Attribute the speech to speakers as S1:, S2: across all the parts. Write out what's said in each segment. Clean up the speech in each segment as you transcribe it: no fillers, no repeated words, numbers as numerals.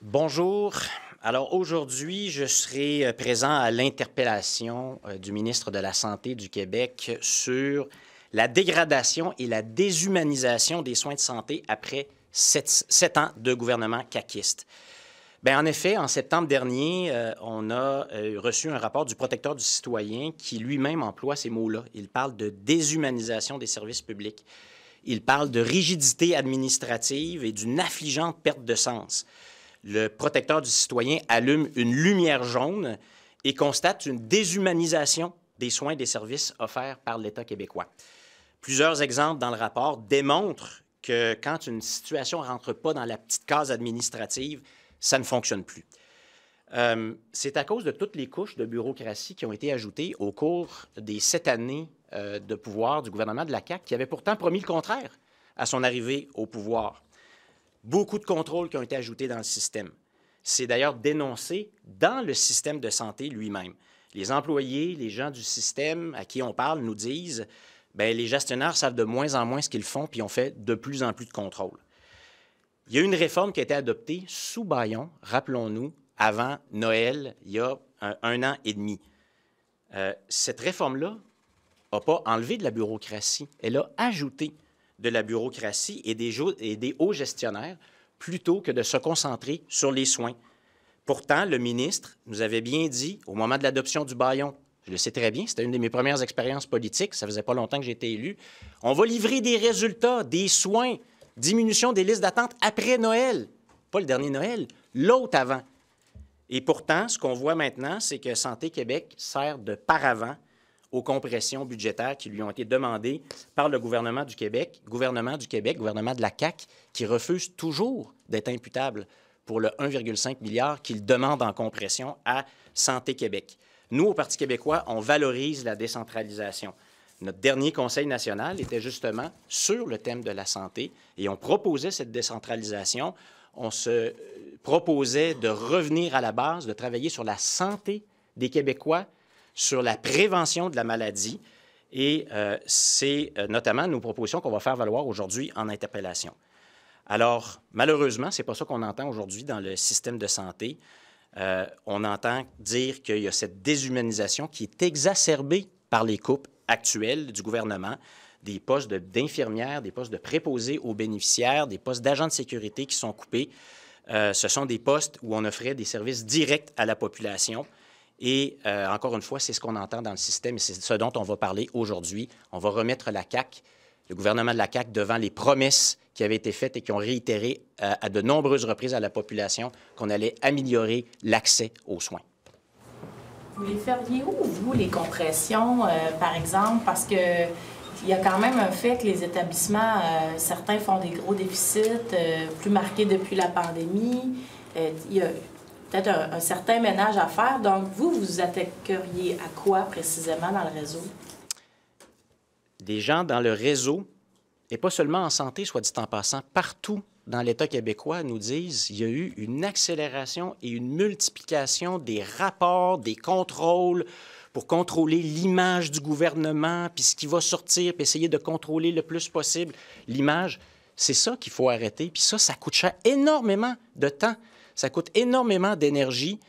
S1: Bonjour. Alors aujourd'hui, je serai présent à l'interpellation du ministre de la Santé du Québec sur la dégradation et la déshumanisation des soins de santé après 7 ans de gouvernement caquiste. Bien, en effet, en septembre dernier, on a reçu un rapport du protecteur du citoyen qui lui-même emploie ces mots-là. Il parle de déshumanisation des services publics. Il parle de rigidité administrative et d'une affligeante perte de sens. Le protecteur du citoyen allume une lumière jaune et constate une déshumanisation des soins et des services offerts par l'État québécois. Plusieurs exemples dans le rapport démontrent que quand une situation ne rentre pas dans la petite case administrative, ça ne fonctionne plus. C'est à cause de toutes les couches de bureaucratie qui ont été ajoutées au cours des 7 années de pouvoir du gouvernement de la CAQ, qui avait pourtant promis le contraire à son arrivée au pouvoir. Beaucoup de contrôles qui ont été ajoutés dans le système. C'est d'ailleurs dénoncé dans le système de santé lui-même. Les employés, les gens du système à qui on parle nous disent bien, les gestionnaires savent de moins en moins ce qu'ils font, puis on fait de plus en plus de contrôles. Il y a eu une réforme qui a été adoptée sous bâillon, rappelons-nous, avant Noël, il y a un an et demi. Cette réforme-là n'a pas enlevé de la bureaucratie, elle a ajouté de la bureaucratie et des hauts gestionnaires plutôt que de se concentrer sur les soins. Pourtant, le ministre nous avait bien dit, au moment de l'adoption du bâillon, je le sais très bien, c'était une de mes premières expériences politiques, ça faisait pas longtemps que j'ai été élu, on va livrer des résultats, des soins, diminution des listes d'attente après Noël. Pas le dernier Noël, l'autre avant. Et pourtant, ce qu'on voit maintenant, c'est que Santé Québec sert de paravent aux compressions budgétaires qui lui ont été demandées par le gouvernement du Québec, gouvernement de la CAQ, qui refuse toujours d'être imputable pour le 1,5 milliard qu'il demande en compression à Santé Québec. Nous, au Parti québécois, on valorise la décentralisation. Notre dernier conseil national était justement sur le thème de la santé et on proposait cette décentralisation. On se proposait de revenir à la base, de travailler sur la santé des Québécois, sur la prévention de la maladie. Et c'est notamment nos propositions qu'on va faire valoir aujourd'hui en interpellation. Alors, malheureusement, ce n'est pas ça qu'on entend aujourd'hui dans le système de santé. On entend dire qu'il y a cette déshumanisation qui est exacerbée par les coupes actuelles du gouvernement, des postes d'infirmières, des postes de préposés aux bénéficiaires, des postes d'agents de sécurité qui sont coupés. Ce sont des postes où on offrait des services directs à la population. Et encore une fois, c'est ce qu'on entend dans le système et c'est ce dont on va parler aujourd'hui. On va remettre la CAQ, le gouvernement de la CAQ, devant les promesses qui avaient été faites et qui ont réitéré à de nombreuses reprises à la population qu'on allait améliorer l'accès aux soins.
S2: Vous les feriez où, vous, les compressions, par exemple, parce que il y a quand même un fait que les établissements, certains font des gros déficits, plus marqués depuis la pandémie. Il y a peut-être un certain ménage à faire. Donc, vous attaqueriez à quoi précisément dans le réseau?
S1: Des gens dans le réseau, et pas seulement en santé, soit dit en passant, partout dans l'État québécois nous disent qu'il y a eu une accélération et une multiplication des rapports, des contrôles pour contrôler l'image du gouvernement, puis ce qui va sortir, puis essayer de contrôler le plus possible l'image. C'est ça qu'il faut arrêter. Puis ça coûte cher énormément de temps. Ça coûte énormément d'énergie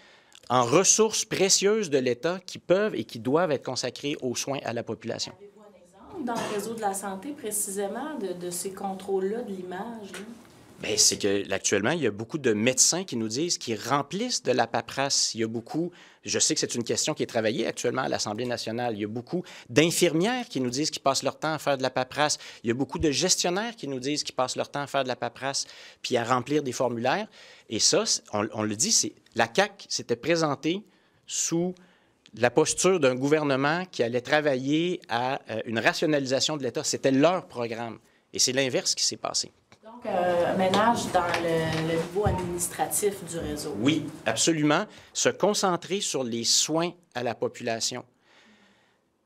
S1: en ressources précieuses de l'État qui peuvent et qui doivent être consacrées aux soins à la population.
S2: Avez-vous un exemple dans le réseau de la santé, précisément, de ces contrôles-là de l'image?
S1: Bien, c'est que actuellement, il y a beaucoup de médecins qui nous disent qu'ils remplissent de la paperasse. Il y a beaucoup, je sais que c'est une question qui est travaillée actuellement à l'Assemblée nationale, il y a beaucoup d'infirmières qui nous disent qu'ils passent leur temps à faire de la paperasse. Il y a beaucoup de gestionnaires qui nous disent qu'ils passent leur temps à faire de la paperasse puis à remplir des formulaires. Et ça, on le dit, la CAQ s'était présentée sous la posture d'un gouvernement qui allait travailler à une rationalisation de l'État. C'était leur programme. Et c'est l'inverse qui s'est passé.
S2: Donc, un ménage dans le niveau administratif du réseau.
S1: Oui, absolument. Se concentrer sur les soins à la population.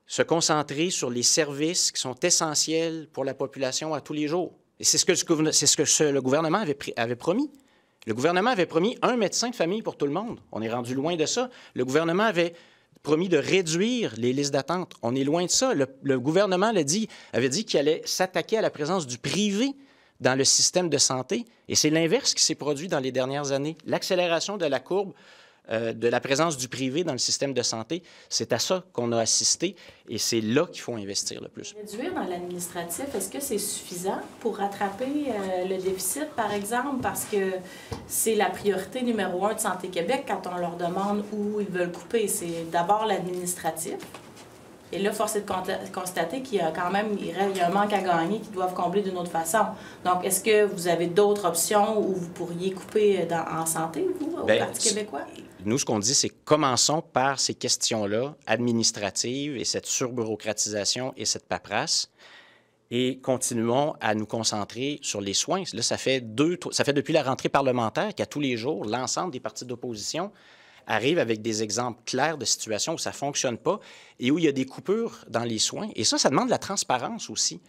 S1: Se concentrer sur les services qui sont essentiels pour la population à tous les jours. Et c'est ce que le gouvernement avait promis. Le gouvernement avait promis un médecin de famille pour tout le monde. On est rendu loin de ça. Le gouvernement avait promis de réduire les listes d'attente. On est loin de ça. Le gouvernement avait dit qu'il allait s'attaquer à la présence du privé dans le système de santé. Et c'est l'inverse qui s'est produit dans les dernières années. L'accélération de la courbe de la présence du privé dans le système de santé, c'est à ça qu'on a assisté et c'est là qu'il faut investir le plus.
S2: Réduire dans l'administratif, est-ce que c'est suffisant pour rattraper le déficit, par exemple, parce que c'est la priorité numéro 1 de Santé Québec quand on leur demande où ils veulent couper? C'est d'abord l'administratif. Et là, force est de constater qu'il y a quand même il y a un manque à gagner qu'ils doivent combler d'une autre façon. Donc, est-ce que vous avez d'autres options où vous pourriez couper en santé, vous, au Parti québécois?
S1: Nous, ce qu'on dit, c'est commençons par ces questions-là administratives et cette surbureaucratisation et cette paperasse et continuons à nous concentrer sur les soins. Là, ça fait depuis la rentrée parlementaire qu'à tous les jours, l'ensemble des partis d'opposition arrivent avec des exemples clairs de situations où ça ne fonctionne pas et où il y a des coupures dans les soins. Et ça demande de la transparence aussi.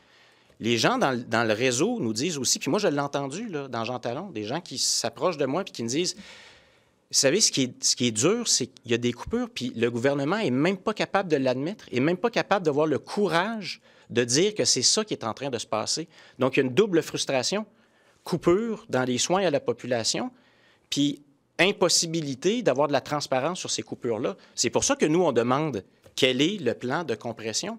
S1: Les gens dans le réseau nous disent aussi, puis moi, je l'ai entendu là, dans Jean Talon, des gens qui s'approchent de moi et qui me disent, vous savez, ce qui est dur, c'est qu'il y a des coupures, puis le gouvernement n'est même pas capable de l'admettre, n'est même pas capable d'avoir le courage de dire que c'est ça qui est en train de se passer. Donc, il y a une double frustration, coupure dans les soins à la population, puis impossibilité d'avoir de la transparence sur ces coupures-là. C'est pour ça que nous, on demande quel est le plan de compression,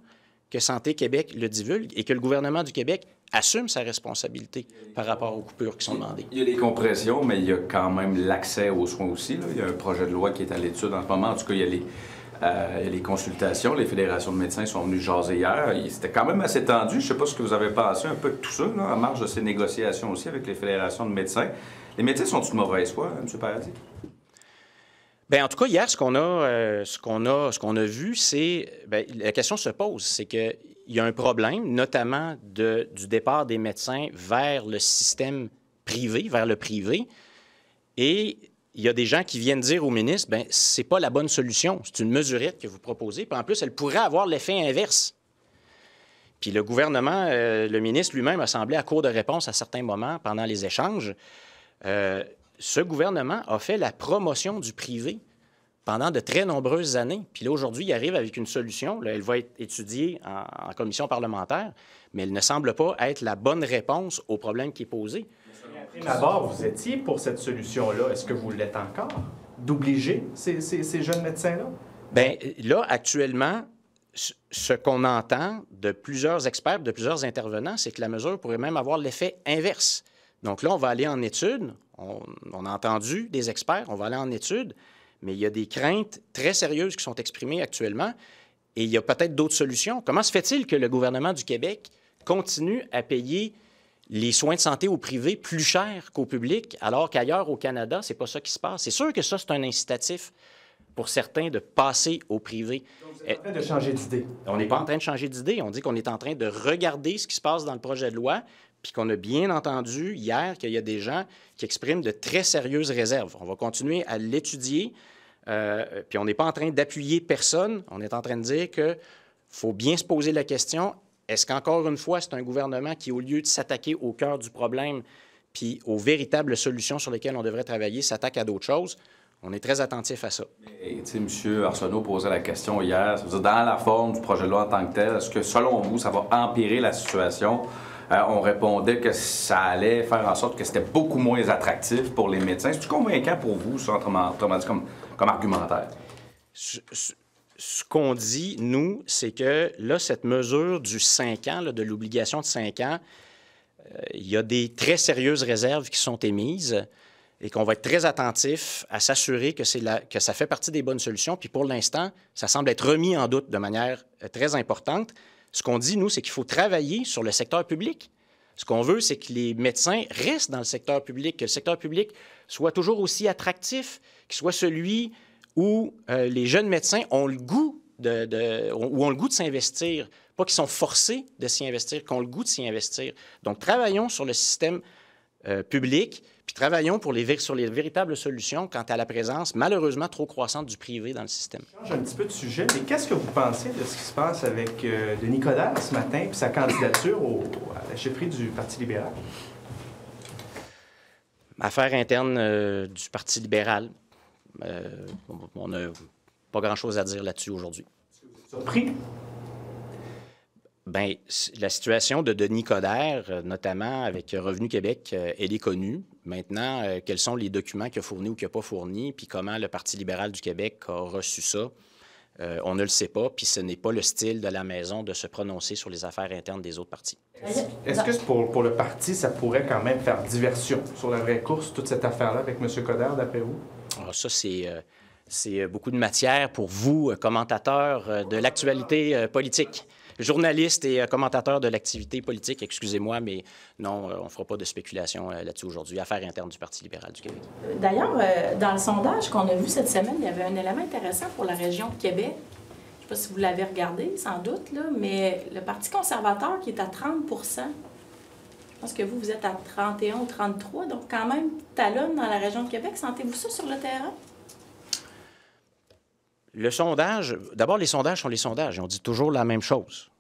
S1: que Santé Québec le divulgue et que le gouvernement du Québec assume sa responsabilité par rapport aux coupures qui sont demandées.
S3: Il y a les compressions, mais il y a quand même l'accès aux soins aussi. Là. Il y a un projet de loi qui est à l'étude en ce moment. En tout cas, il y a les consultations. Les fédérations de médecins sont venus jaser hier. C'était quand même assez tendu. Je ne sais pas ce que vous avez pensé un peu de tout ça, là, en marge de ces négociations aussi avec les fédérations de médecins. Les médecins sont de mauvaise foi, M. Paradis?
S1: Bien, en tout cas, hier, ce qu'on a vu, c'est... Bien, la question se pose, c'est qu'il y a un problème, notamment du départ des médecins vers le système privé, vers le privé, et il y a des gens qui viennent dire au ministre, bien, c'est pas la bonne solution, c'est une mesurette que vous proposez, puis en plus, elle pourrait avoir l'effet inverse. Puis le gouvernement, le ministre lui-même a semblé à court de réponse à certains moments pendant les échanges. Ce gouvernement a fait la promotion du privé pendant de très nombreuses années. Puis là, aujourd'hui, il arrive avec une solution. Là, elle va être étudiée en commission parlementaire, mais elle ne semble pas être la bonne réponse au problème qui est posé.
S4: D'abord, vous étiez pour cette solution-là. Est-ce que vous l'êtes encore? D'obliger ces jeunes médecins-là?
S1: Bien, là, actuellement, ce qu'on entend de plusieurs experts, de plusieurs intervenants, c'est que la mesure pourrait même avoir l'effet inverse. Donc là, on va aller en études. On a entendu des experts, on va aller en études, mais il y a des craintes très sérieuses qui sont exprimées actuellement et il y a peut-être d'autres solutions. Comment se fait-il que le gouvernement du Québec continue à payer les soins de santé au privé plus cher qu'au public, alors qu'ailleurs au Canada, c'est pas ça qui se passe? C'est sûr que ça, c'est un incitatif pour certains de passer au privé.
S4: Donc, vous êtes en train de changer d'idée.
S1: On n'est pas en train de changer d'idée. On dit qu'on est en train de regarder ce qui se passe dans le projet de loi, puis qu'on a bien entendu hier qu'il y a des gens qui expriment de très sérieuses réserves. On va continuer à l'étudier, puis on n'est pas en train d'appuyer personne. On est en train de dire qu'il faut bien se poser la question, est-ce qu'encore une fois, c'est un gouvernement qui, au lieu de s'attaquer au cœur du problème puis aux véritables solutions sur lesquelles on devrait travailler, s'attaque à d'autres choses? On est très attentif à ça.
S3: Tu sais, M. Arsenault posait la question hier, ça veut dire dans la forme du projet de loi en tant que tel, est-ce que, selon vous, ça va empirer la situation? On répondait que ça allait faire en sorte que c'était beaucoup moins attractif pour les médecins. C'est-tu convaincant pour vous, ça, autrement dit, comme argumentaire?
S1: Ce qu'on dit, nous, c'est que là, cette mesure du 5 ans, là, de l'obligation de 5 ans, il y a des très sérieuses réserves qui sont émises et qu'on va être très attentif à s'assurer que ça fait partie des bonnes solutions. Puis pour l'instant, ça semble être remis en doute de manière très importante. Ce qu'on dit, nous, c'est qu'il faut travailler sur le secteur public. Ce qu'on veut, c'est que les médecins restent dans le secteur public, que le secteur public soit toujours aussi attractif, qu'il soit celui où les jeunes médecins ont le goût de s'investir, pas qu'ils sont forcés de s'y investir, qu'ils ont le goût de s'y investir. Donc, travaillons sur le système public, puis travaillons sur les véritables solutions quant à la présence, malheureusement, trop croissante du privé dans le système.
S4: Je change un petit peu de sujet, mais qu'est-ce que vous pensez de ce qui se passe avec Denis Coderre ce matin puis sa candidature à la chefferie du Parti libéral?
S1: Affaire interne du Parti libéral. On n'a pas grand-chose à dire là-dessus aujourd'hui.
S4: Surpris?
S1: Bien, la situation de Denis Coderre, notamment avec Revenu Québec, elle est connue. Maintenant, quels sont les documents qu'il a fournis ou qu'il n'a pas fournis, puis comment le Parti libéral du Québec a reçu ça, on ne le sait pas, puis ce n'est pas le style de la maison de se prononcer sur les affaires internes des autres partis.
S4: Est-ce que pour le parti, ça pourrait quand même faire diversion sur la vraie course, toute cette affaire-là avec M. Coderre, d'après vous?
S1: Alors ça, c'est beaucoup de matière pour vous, commentateurs de l'actualité politique. Journaliste et commentateur de l'activité politique, excusez-moi, mais non, on ne fera pas de spéculation là-dessus aujourd'hui. Affaires internes du Parti libéral du Québec.
S2: D'ailleurs, dans le sondage qu'on a vu cette semaine, il y avait un élément intéressant pour la région de Québec. Je ne sais pas si vous l'avez regardé, sans doute, là, mais le Parti conservateur qui est à 30 %, je pense que vous êtes à 31 ou 33 %, donc quand même talonne dans la région de Québec. Sentez-vous ça sur le terrain?
S1: Le sondage, d'abord, les sondages sont les sondages. On dit toujours la même chose.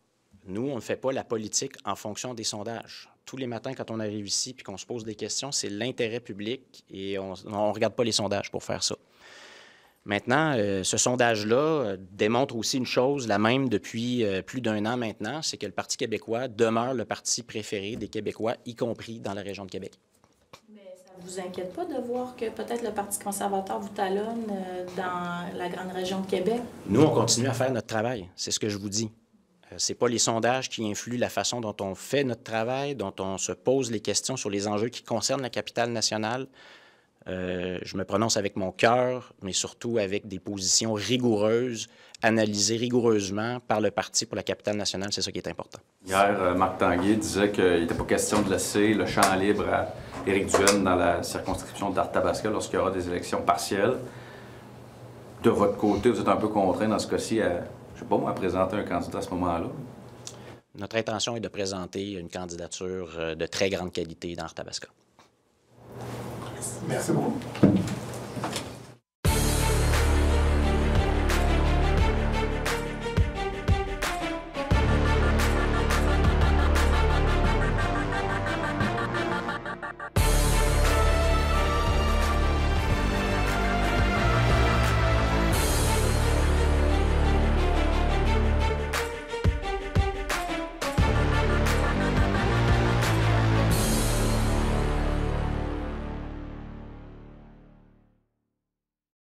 S1: Nous, on ne fait pas la politique en fonction des sondages. Tous les matins, quand on arrive ici et qu'on se pose des questions, c'est l'intérêt public et on ne regarde pas les sondages pour faire ça. Maintenant, ce sondage-là démontre aussi une chose, la même depuis plus d'1 an maintenant, c'est que le Parti québécois demeure le parti préféré des Québécois, y compris dans la région de Québec.
S2: Ça ne vous inquiète pas de voir que peut-être le Parti conservateur vous talonne dans la grande région de Québec?
S1: Nous, on continue à faire notre travail. C'est ce que je vous dis. Ce n'est pas les sondages qui influent la façon dont on fait notre travail, dont on se pose les questions sur les enjeux qui concernent la capitale nationale. Je me prononce avec mon cœur, mais surtout avec des positions rigoureuses, analysées rigoureusement par le Parti pour la capitale nationale. C'est ça qui est important.
S3: Hier, Marc Tanguay disait qu'il n'était pas question de laisser le champ libre à Éric Duhaime dans la circonscription d'Arthabasca lorsqu'il y aura des élections partielles. De votre côté, vous êtes un peu contraint dans ce cas-ci à, je sais pas moi, à présenter un candidat à ce moment-là?
S1: Notre intention est de présenter une candidature de très grande qualité dans Arthabasca.
S5: Merci beaucoup.